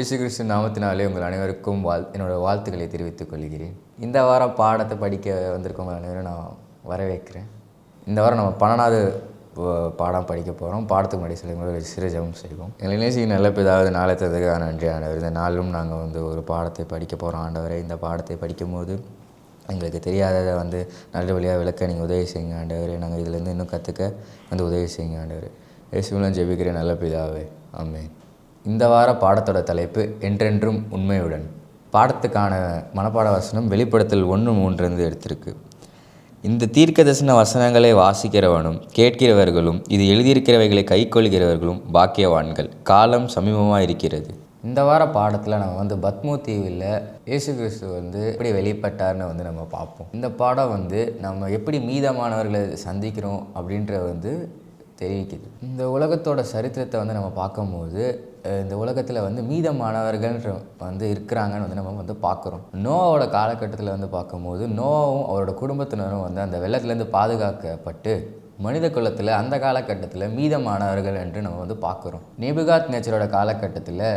இயேசு கிறிஸ்து நாமத்தினாலே உங்கள் அனைவருக்கும் என்னோடய வாழ்த்துக்களை தெரிவித்துக் கொள்கிறேன். இந்த வாரம் பாடத்தை படிக்க வந்திருக்கவங்க அனைவரும் நான் வரவேற்கிறேன். இந்த வாரம் நம்ம 12வது பாடம் படிக்க போகிறோம். பாடத்துக்கு முன்னாடி சில சிறு ஜெபம் செய்வோம். எங்களை நேசிக்கும் நல்ல பிதாவாவது நாளை தந்ததுக்காக நன்றி ஆண்டவர். இந்த நாளும் நாங்கள் ஒரு பாடத்தை படிக்க போகிறோம் ஆண்டவரை. இந்த பாடத்தை படிக்கும்போது எங்களுக்கு தெரியாததை நல்ல வழியாக விளக்க நீங்கள் உதவி செய்யுங்க ஆண்டவரே. நாங்கள் இதிலேருந்து இன்னும் கற்றுக்க உதவி செய்யுங்க ஆண்டவர். இயேசுவிலும் ஜெபிக்கிறேன் நல்ல பிதாவே, ஆமென். இந்த வார பாடத்தோட தலைப்பு என்றென்றும் உண்மையுடன். பாடத்துக்கான மனப்பாட வசனம் வெளிப்படுத்தல் 1:3 எடுத்திருக்கு. இந்த தீர்க்க தரிசன வசனங்களை வாசிக்கிறவனும் கேட்கிறவர்களும் இது எழுதியிருக்கிறவைகளை கைக்கொள்கிறவர்களும் பாக்கியவான்கள், காலம் சமீபமாக இருக்கிறது. இந்த வார பாடத்தில் நம்ம பத்மோ தீவில் இயேசு கிறிஸ்து எப்படி வெளிப்பட்டார்னு நம்ம பார்ப்போம். இந்த பாடம் நம்ம எப்படி மீதமானவர்களை சந்திக்கிறோம் அப்படின்ற தெரிவிக்குது. இந்த உலகத்தோட சரித்திரத்தை நம்ம பார்க்கும்போது இந்த உலகத்தில் மீதமானவர்கள் இருக்கிறாங்கன்னு நம்ம பார்க்குறோம். நோவாவோட காலகட்டத்தில் பார்க்கும்போது நோவாவும் அவரோட குடும்பத்தினரும் அந்த வெள்ளத்துலேருந்து பாதுகாக்கப்பட்டு மனித குலத்தில் அந்த காலகட்டத்தில் மீதமானவர்கள் என்று நம்ம பார்க்குறோம். நேபுகாத் நேச்சரோட காலகட்டத்தில்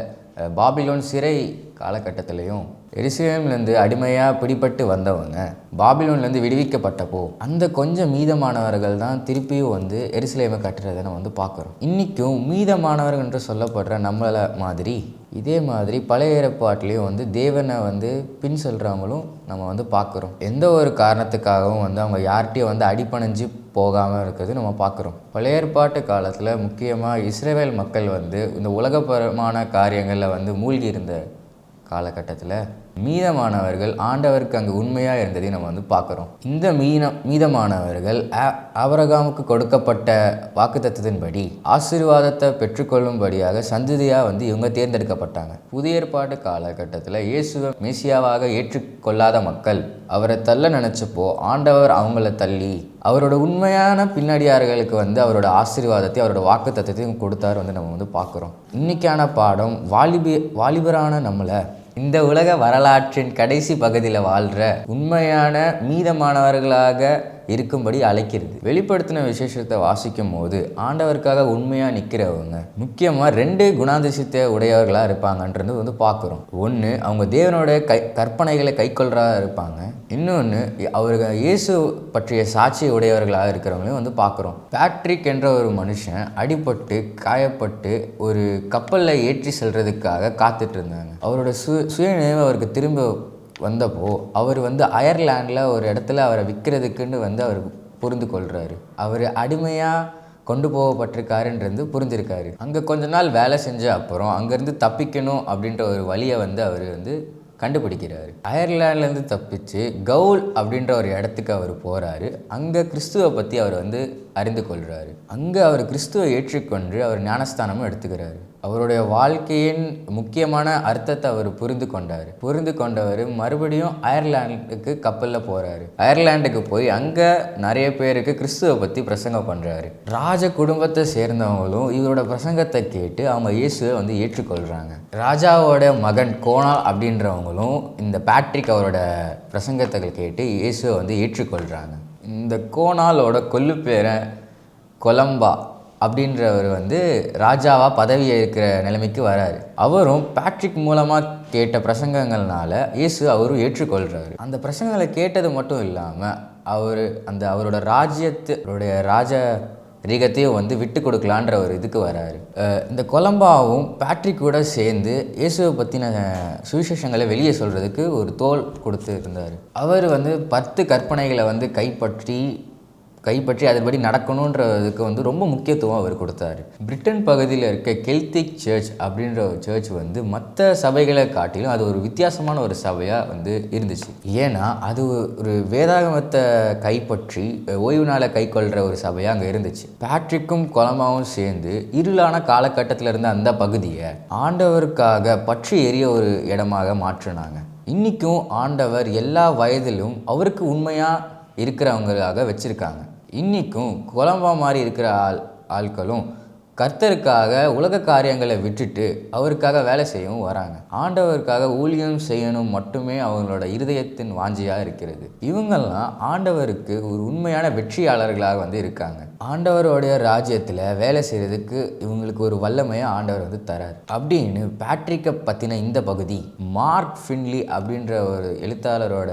பாபிலோன் சிறை காலகட்டத்திலையும் எருசலேம்லேருந்து அடிமையாக பிடிபட்டு வந்தவங்க பாபிலோன்லேருந்து விடுவிக்கப்பட்டப்போ அந்த கொஞ்சம் மீதமானவர்கள் தான் திருப்பியும் எருசலேமை கட்டுறதை நம்ம பார்க்குறோம். இன்றைக்கும் மீதமானவர்கள் என்று சொல்லப்படுற நம்மளை மாதிரி இதே மாதிரி பழைய ஏற்பாட்டிலையும் தேவனை பின் சொல்கிறவங்களும் நம்ம பார்க்குறோம். எந்த ஒரு காரணத்துக்காகவும் அவங்க யார்கிட்டையும் அடிபணிஞ்சு போகாமல் இருக்கிறது நம்ம பார்க்குறோம். பழைய ஏற்பாட்டு காலத்தில் முக்கியமாக இஸ்ரவேல் மக்கள் இந்த உலகபரமான காரியங்களில் மூழ்கி இருந்த காலகட்டத்தில் மீதமானவர்கள் ஆண்டவருக்கு அங்கே உண்மையாக இருந்ததையும் நம்ம பார்க்குறோம். இந்த மீதமானவர்கள் ஆபிரகாமுக்கு கொடுக்கப்பட்ட வாக்குத்தத்தத்தின்படி ஆசீர்வாதத்தை பெற்றுக்கொள்ளும்படியாக சந்ததியாக இவங்க தேர்ந்தெடுக்கப்பட்டாங்க. புதிய ஏற்பாட்டு காலகட்டத்தில் இயேசுவை மெசியாவாக ஏற்றுக்கொள்ளாத மக்கள் அவரை தள்ள நினச்சப்போ ஆண்டவர் அவங்கள தள்ளி அவரோட உண்மையான பின்னடியார்களுக்கு அவரோட ஆசீர்வாதத்தை அவரோட வாக்குத்தத்தத்தையும் கொடுத்தாரு நம்ம பார்க்குறோம். இன்னைக்கான பாடம் வாலிபரான நம்மளை இந்த உலக வரலாற்றின் கடைசி பகுதியில் வாழ்கிற உண்மையான மீதமானவர்களாக இருக்கும்படி அழைக்கிறது. வெளிப்படுத்தின விசேஷத்தை வாசிக்கும் போது ஆண்டவருக்காக உண்மையாக நிற்கிறவங்க முக்கியமாக 2 குணாதிசயத்தை உடையவர்களாக இருப்பாங்கன்றது பார்க்குறோம். ஒன்று, அவங்க தேவனோட கற்பனைகளை கைக்கொள்றா இருப்பாங்க. இன்னொன்று, அவர்கள் இயேசு பற்றிய சாட்சி உடையவர்களாக இருக்கிறவங்களையும் பார்க்குறோம். பேட்ரிக் என்ற ஒரு மனுஷன் அடிபட்டு காயப்பட்டு ஒரு கப்பலில் ஏற்றி செல்றதுக்காக காத்துட்டு இருந்தாங்க. அவரோட சுயநினைவு அவருக்கு திரும்ப வந்தப்போ அவர் அயர்லாண்டில் ஒரு இடத்துல அவரை விற்கிறதுக்குன்னு அவர் புரிந்து கொள்கிறாரு. அவர் அடிமையாக கொண்டு போகப்பட்டிருக்காருன்றது புரிஞ்சிருக்காரு. அங்கே கொஞ்ச நாள் வேலை செஞ்ச அப்புறம் அங்கேருந்து தப்பிக்கணும் அப்படின்ற ஒரு வழியை அவர் கண்டுபிடிக்கிறாரு. அயர்லாண்ட்லேருந்து தப்பிச்சு கவுல் அப்படின்ற ஒரு இடத்துக்கு அவர் போகிறாரு. அங்கே கிறிஸ்துவை பற்றி அவர் அறிந்து கொள்கிறாரு. அங்கே அவர் கிறிஸ்துவை ஏற்றுக்கொண்டு அவர் ஞானஸ்தானமும் எடுத்துக்கிறாரு. அவருடைய வாழ்க்கையின் முக்கியமான அர்த்தத்தை அவர் புரிந்து கொண்டவர் மறுபடியும் அயர்லாண்டுக்கு கப்பலில் போகிறாரு. அயர்லாண்டுக்கு போய் அங்கே நிறைய பேருக்கு கிறிஸ்துவை பற்றி பிரசங்கம் பண்ணுறாரு. ராஜ குடும்பத்தை சேர்ந்தவங்களும் இவரோட பிரசங்கத்தை கேட்டு அவங்க இயேசுவை ஏற்றுக்கொள்கிறாங்க. ராஜாவோட மகன் கோனால் அப்படின்றவங்களும் இந்த பேட்ரிக் அவரோட பிரசங்கத்தை கேட்டு இயேசுவை ஏற்றுக்கொள்கிறாங்க. இந்த கோனாலோட கொல்லு பேரை கொலம்பா அப்படின்றவர் ராஜாவாக பதவி ஏற்கிற நிலைமைக்கு வராரு. அவரும் பேட்ரிக் மூலமாக கேட்ட பிரசங்கங்கள்னால அவரும் ஏற்றுக்கொள்கிறாரு. அந்த பிரசங்கங்களை கேட்டது மட்டும் இல்லாமல் அவரோட ராஜ்யத்தோடைய ரீகத்தையும் விட்டு கொடுக்கலான்ற ஒரு இதுக்கு வராரு. இந்த கொலம்பாவும் பேட்ரிக் கூட சேர்ந்து இயேசுவை பற்றின சுவிசேஷங்களை வெளியே சொல்கிறதுக்கு ஒரு தோல் கொடுத்து இருந்தார். அவர் 10 கற்பனைகளை கைப்பற்றி அதன்படி நடக்கணுன்றதுக்கு ரொம்ப முக்கியத்துவம் அவர் கொடுத்தாரு. பிரிட்டன் பகுதியில் இருக்க கெல்திக் சர்ச் அப்படின்ற ஒரு சர்ச் மற்ற சபைகளை காட்டிலும் அது ஒரு வித்தியாசமான ஒரு சபையாக இருந்துச்சு. ஏன்னா அது ஒரு வேதாகமத்தை கைப்பற்றி ஓய்வு நாளை கைக்கொள்கிற ஒரு சபையாக அங்கே இருந்துச்சு. பேட்ரிக்கும் கொலம்பாவும் சேர்ந்து இருளான காலகட்டத்தில் இருந்த அந்த பகுதியை ஆண்டவருக்காக பற்றி எரிய ஒரு இடமாக மாற்றினாங்க. இன்றைக்கும் ஆண்டவர் எல்லா வயதிலும் அவருக்கு உண்மையாக இருக்கிறவங்களாக வச்சுருக்காங்க. இன்றைக்கும் கொலம்பா மாதிரி இருக்கிற ஆட்களும் கர்த்தருக்காக உலக காரியங்களை விட்டுட்டு அவருக்காக வேலை செய்யவும் வராங்க. ஆண்டவருக்காக ஊழியம் செய்யணும் மட்டுமே அவங்களோட இருதயத்தின் வாஞ்சியாக இருக்கிறது. இவங்கெல்லாம் ஆண்டவருக்கு ஒரு உண்மையான வெற்றியாளர்களாக இருக்காங்க. ஆண்டவருடைய ராஜ்யத்தில் வேலை செய்கிறதுக்கு இவங்களுக்கு ஒரு வல்லமையை ஆண்டவர் தரார் அப்படின்னு பேட்ரிக்கை பற்றின இந்த பகுதி மார்க் ஃபின்லி அப்படின்ற ஒரு எழுத்தாளரோட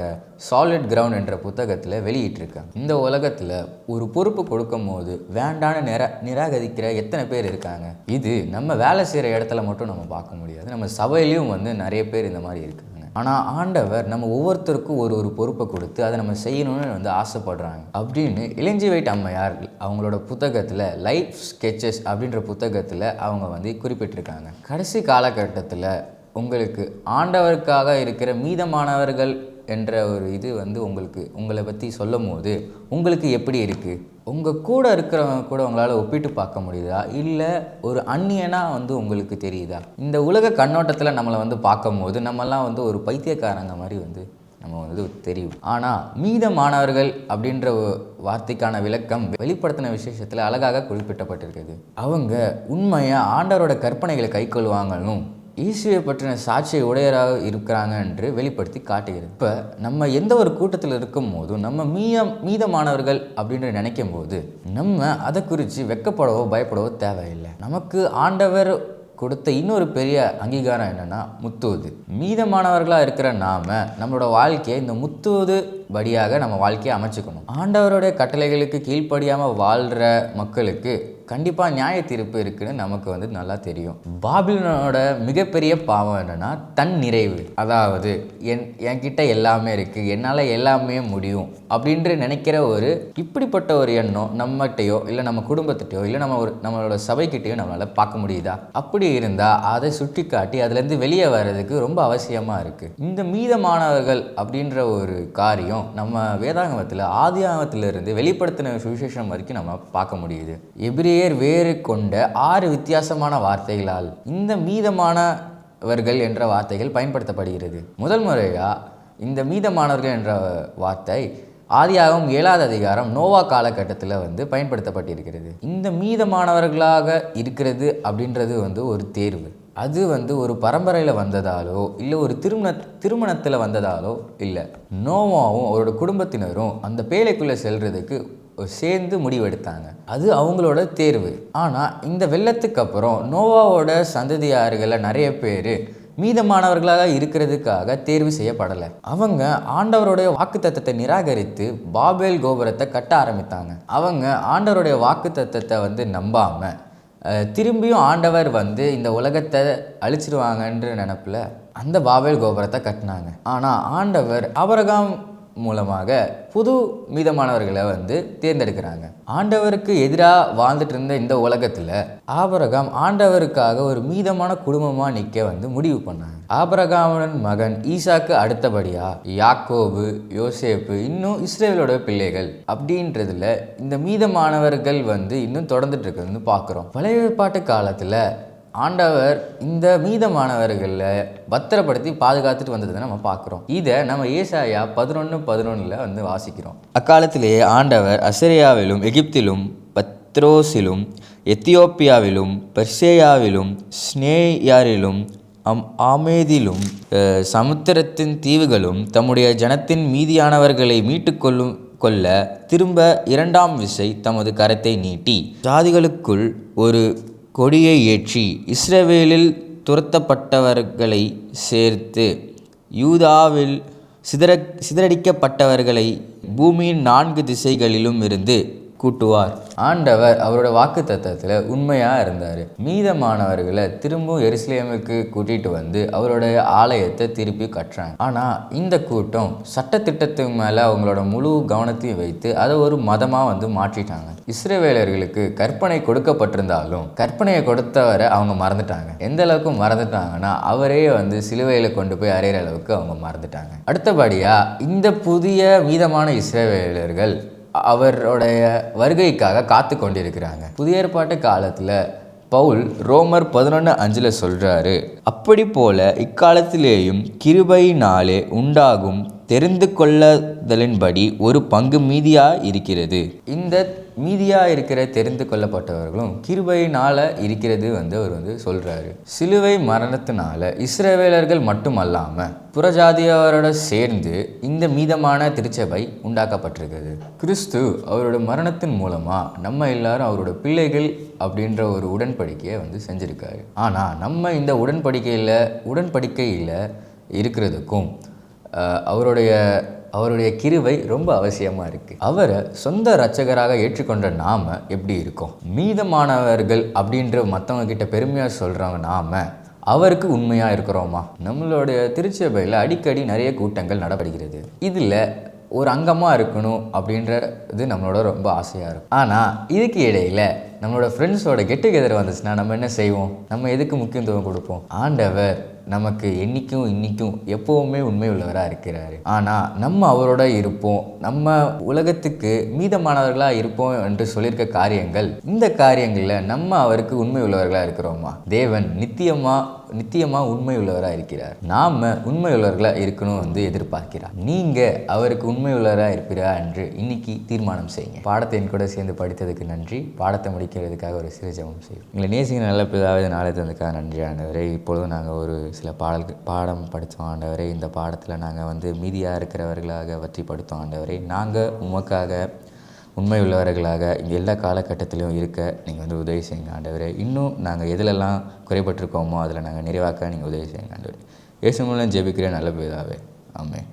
சாலிட் கிரவுண்ட் என்ற புத்தகத்தில் வெளியிட்டிருக்காங்க. இந்த உலகத்தில் ஒரு பொறுப்பு கொடுக்கும் போது வேண்டான நிராகரிக்கிற எத்தனை பேர் இருக்காங்க. இது நம்ம வேலை செய்கிற இடத்துல மட்டும் நம்ம பார்க்க முடியாது. நம்ம சபையிலையும் நிறைய பேர் இந்த மாதிரி இருக்காங்க. ஆனால் ஆண்டவர் நம்ம ஒவ்வொருத்தருக்கும் ஒரு பொறுப்பை கொடுத்து அதை நம்ம செய்யணும்னு ஆசைப்படுறாங்க அப்படின்னு எலன் ஜி ஒயிட் அம்மையார் அவங்களோட புத்தகத்தில் லைஃப் ஸ்கெச்சஸ் அப்படின்ற புத்தகத்தில் அவங்க குறிப்பிட்டிருக்காங்க. கடைசி காலகட்டத்தில் உங்களுக்கு ஆண்டவருக்காக இருக்கிற மீதமானவர்கள் என்ற ஒரு இது உங்களை பற்றி சொல்லும் போது உங்களுக்கு எப்படி இருக்குது? உங்கள் கூட இருக்கிறவங்க கூட உங்களால் ஒப்பிட்டு பார்க்க முடியுதா? இல்லை ஒரு அந்நியனாக உங்களுக்கு தெரியுதா? இந்த உலக கண்ணோட்டத்தில் நம்மளை பார்க்கும் போது நம்மெல்லாம் ஒரு பைத்தியக்காரங்க மாதிரி நம்ம தெரியும். ஆனால் மீதமானவர்கள் அப்படின்ற வார்த்தைக்கான விளக்கம் வெளிப்படுத்தின விசேஷத்தில் அழகாக குறிப்பிட்டப்பட்டிருக்குது. அவங்க உண்மையாக ஆண்டவரோட கற்பனைகளை கைக்கொள்வாங்களும் இயேசுவை பற்றின சாட்சியை உடையராக இருக்கிறாங்க என்று வெளிப்படுத்தி காட்டுகிறது. இப்போ நம்ம எந்த ஒரு கூட்டத்தில் இருக்கும் போதும் நம்ம மீதமானவர்கள் அப்படின்ற நினைக்கும் போது நம்ம அதை குறித்து வெட்கப்படவோ பயப்படவோ தேவையில்லை. நமக்கு ஆண்டவர் கொடுத்த இன்னொரு பெரிய அங்கீகாரம் என்னென்னா முத்துவது. மீதமானவர்களாக இருக்கிற நம்மளோட வாழ்க்கையை இந்த முத்துவது படியாக நம்ம வாழ்க்கையை அமைச்சுக்கணும். ஆண்டவருடைய கட்டளைகளுக்கு கீழ்ப்படியாமல் வாழ்கிற மக்களுக்கு கண்டிப்பாக நியாய தீர்ப்பு இருக்குன்னு நமக்கு நல்லா தெரியும். பாபிலோனோட மிகப்பெரிய பாவம் என்னென்னா தன் நிறைவு. அதாவது என்கிட்ட எல்லாமே இருக்குது, என்னால் எல்லாமே முடியும் அப்படின்ற நினைக்கிற இப்படிப்பட்ட ஒரு எண்ணம் நம்மகிட்டையோ இல்லை நம்ம குடும்பத்திட்டையோ இல்லை நம்மளோட சபைக்கிட்டையோ நம்மளால் பார்க்க முடியுதா? அப்படி இருந்தால் அதை சுட்டி காட்டி அதுலேருந்து வெளியே வர்றதுக்கு ரொம்ப அவசியமாக இருக்குது. இந்த மீதமானவர்கள் அப்படின்ற ஒரு காரியம் நம்ம வேதாகமத்தில் ஆதியாகமத்திலிருந்து வெளிப்படுத்தின சுவிசேஷம் வரைக்கும் நம்ம பார்க்க முடியுது. எபிரேயர் வேறு கொண்ட 6 வித்தியாசமான வார்த்தைகளால் இந்த மீதமானவர்கள் என்ற வார்த்தைகள் பயன்படுத்தப்படுகிறது. முதல் முறையாக இந்த மீதமானவர்கள் என்ற வார்த்தை ஆதியாகமம் 7ஆம் அதிகாரம் நோவா காலகட்டத்தில் பயன்படுத்தப்பட்டிருக்கிறது. இந்த மீதமானவர்களாக இருக்கிறது அப்படின்றது ஒரு தேர்வு. அது ஒரு பரம்பரையில் வந்ததாலோ இல்லை ஒரு திருமணத்தில் வந்ததாலோ இல்லை. நோவாவும் அவரோட குடும்பத்தினரும் அந்த பேழைக்குள்ளே செல்றதுக்கு சேர்ந்து முடிவெடுத்தாங்க. அது அவங்களோட தேர்வு. ஆனால் இந்த வெள்ளத்துக்கு அப்புறம் நோவாவோட சந்ததியார்களில் நிறைய பேர் மீதமானவர்களாக இருக்கிறதுக்காக தேர்வு செய்யப்படலை. அவங்க ஆண்டவருடைய வாக்குத்தத்தத்தை நிராகரித்து பாபேல் கோபுரத்தை கட்ட ஆரம்பித்தாங்க. அவங்க ஆண்டவருடைய வாக்குத்தத்தத்தை நம்பாமல் திரும்பியும் ஆண்டவர் இந்த உலகத்தை அழிச்சிடுவாங்கன்ற நினப்பில் அந்த பாபேல் கோபுரத்தை கட்டினாங்க. ஆனால் ஆண்டவர் ஆபிரகாம் மூலமாக புது மீதமானவர்களை தேர்ந்தெடுக்கிறாங்க. ஆண்டவருக்கு எதிராக வாழ்ந்துட்டு இருந்த இந்த உலகத்தில் ஆபிரகாம் ஆண்டவருக்காக ஒரு மீதமான குடும்பமாக நிற்க முடிவு பண்ணாங்க. ஆபிரகாமின் மகன் ஈசாக்கு அடுத்தபடியா யாக்கோபு, யோசேப்பு, இன்னும் இஸ்ரேலோட பிள்ளைகள் அப்படின்றதுல இந்த மீதமானவர்கள் இன்னும் தொடர்ந்துட்டு இருக்குன்னு பார்க்குறோம். பழைய ஏற்பாட்டு காலத்தில் ஆண்டவர் இந்த மீதமானவர்களை பத்திரப்படுத்தி பாதுகாத்துட்டு வந்ததை நம்ம பார்க்குறோம். இதை நம்ம ஏசாயா 11:11 வாசிக்கிறோம். அக்காலத்திலேயே ஆண்டவர் அசரியாவிலும் எகிப்திலும் பத்ரோஸிலும் எத்தியோப்பியாவிலும் பெர்சேயாவிலும் ஸ்னேயாரிலும் ஆமேதிலும் சமுத்திரத்தின் தீவுகளும் தம்முடைய ஜனத்தின் மீதியானவர்களை கொள்ள திரும்ப 2ஆம் விசை தமது கரத்தை நீட்டி ஜாதிகளுக்குள் ஒரு கொடியை ஏற்றி இஸ்ரவேலில் துரத்தப்பட்டவர்களை சேர்த்து யூதாவில் சிதறடிக்கப்பட்டவர்களை பூமியின் 4 திசைகளிலும் இருந்து கூட்டுவார். ஆண்டவர் அவரோட வாக்கு தத்தத்தில் உண்மையாக இருந்தார். மீதமானவர்களை திரும்பவும் எருசலேமுக்கு கூட்டிகிட்டு அவருடைய ஆலயத்தை திருப்பி கட்டுறாங்க. ஆனால் இந்த கூட்டம் சட்டத்திட்டத்துக்கு மேலே அவங்களோட முழு கவனத்தையும் வைத்து அதை ஒரு மதமாக மாற்றிட்டாங்க. இஸ்ரவேலர்களுக்கு கற்பனை கொடுக்கப்பட்டிருந்தாலும் கற்பனையை கொடுத்தவரை அவங்க மறந்துட்டாங்க. எந்த அளவுக்கு மறந்துட்டாங்கன்னா அவரே சிலுவையில் கொண்டு போய் அறையிற அளவுக்கு அவங்க மறந்துட்டாங்க. அடுத்தபடியாக இந்த புதிய மீதமான இஸ்ரவேலர்கள் அவருடைய வருகைக்காக காத்து கொண்டிருக்கிறாங்க. புதிய ஏற்பாட்டு காலத்தில் பவுல் ரோமர் 11:5 சொல்கிறாரு, அப்படி போல இக்காலத்திலேயும் கிருபையினாலே உண்டாகும் தெரிந்து கொள்ளுதலின்படி ஒரு பங்கு மீதியாக இருக்கிறது. இந்த மீதியாக இருக்கிற தெரிந்து கொள்ளப்பட்டவர்களும் கிருபையினால் இருக்கிறது அவர் சொல்கிறாரு. சிலுவை மரணத்தினால இஸ்ரவேலர்கள் மட்டுமல்லாமல் புறஜாதியரோட சேர்ந்து இந்த மீதமான திருச்சபை உண்டாக்கப்பட்டிருக்கிறது. கிறிஸ்து அவரோட மரணத்தின் மூலமாக நம்ம எல்லாரும் அவரோட பிள்ளைகள் அப்படின்ற ஒரு உடன்படிக்கையை செஞ்சுருக்காரு. ஆனால் நம்ம இந்த உடன்படிக்கையில் இருக்கிறதுக்கும் அவருடைய கிருபை ரொம்ப அவசியமாக இருக்குது. அவரை சொந்த இரட்சகராக ஏற்றுக்கொண்ட நாம் எப்படி இருக்கோம்? மீதமானவர்கள் அப்படின்ற மற்றவங்க கிட்ட பெருமையாக சொல்கிறவங்க நாம் அவருக்கு உண்மையாக இருக்கிறோமா? நம்மளுடைய திருச்சபையில் அடிக்கடி நிறைய கூட்டங்கள் நடப்படுகிறது. இதில் ஒரு அங்கமாக இருக்கணும் அப்படின்றது நம்மளோட ரொம்ப ஆசையாக இருக்கும். ஆனால் இதுக்கு இடையில் நம்மளோட ஃப்ரெண்ட்ஸோட கெட் டுகெதர் வந்துச்சுன்னா நம்ம என்ன செய்வோம்? நம்ம எதுக்கு முக்கியத்துவம் கொடுப்போம்? ஆண்டவர் நமக்கு இன்றைக்கும் எப்போவுமே உண்மை உள்ளவராக இருக்கிறாரு. ஆனால் நம்ம அவரோட இருப்போம், நம்ம உலகத்துக்கு மீதமானவர்களாக இருப்போம் என்று சொல்லியிருக்க காரியங்கள், இந்த காரியங்களில் நம்ம அவருக்கு உண்மை உள்ளவர்களாக இருக்கிறோமா? தேவன் நித்தியமாக உண்மை உள்ளவராக இருக்கிறார். நாம் உண்மை உள்ளவர்களாக இருக்கணும் எதிர்பார்க்கிறார். நீங்கள் அவருக்கு உண்மை உள்ளவராக இருப்பீரா என்று இன்னைக்கு தீர்மானம் செய்யுங்க. பாடத்தை என் கூட சேர்ந்து படித்ததுக்கு நன்றி. பாடத்தை முடிக்கிறதுக்காக ஒரு சிறு ஜெபம் செய்வோம். எங்களை நேசிக்க நல்ல பிதாவே, நாளை தந்ததுக்காக நன்றி ஆண்டவரே. இப்பொழுதும் நாங்கள் ஒரு சில பாடம் படித்தோம் ஆண்டவரே. இந்த பாடத்தில் நாங்கள் மீதியாக இருக்கிறவர்களாக பற்றி படித்தோம் ஆண்டவரே. நாங்கள் உமக்காக உண்மை உள்ளவர்களாக இங்கே எல்லா காலகட்டத்திலையும் இருக்க நீங்கள் உதவி செய்யுங்க ஆண்டவரே. இன்னும் நாங்கள் எதிலெல்லாம் குறைபட்டிருக்கோமோ அதில் நாங்கள் நிறைவாக்க நீங்கள் உதவி செய்யுங்க ஆண்டவரே. இயேசு மூலம் ஜெபிக்கிற நல்ல பிதாவே, ஆமென்.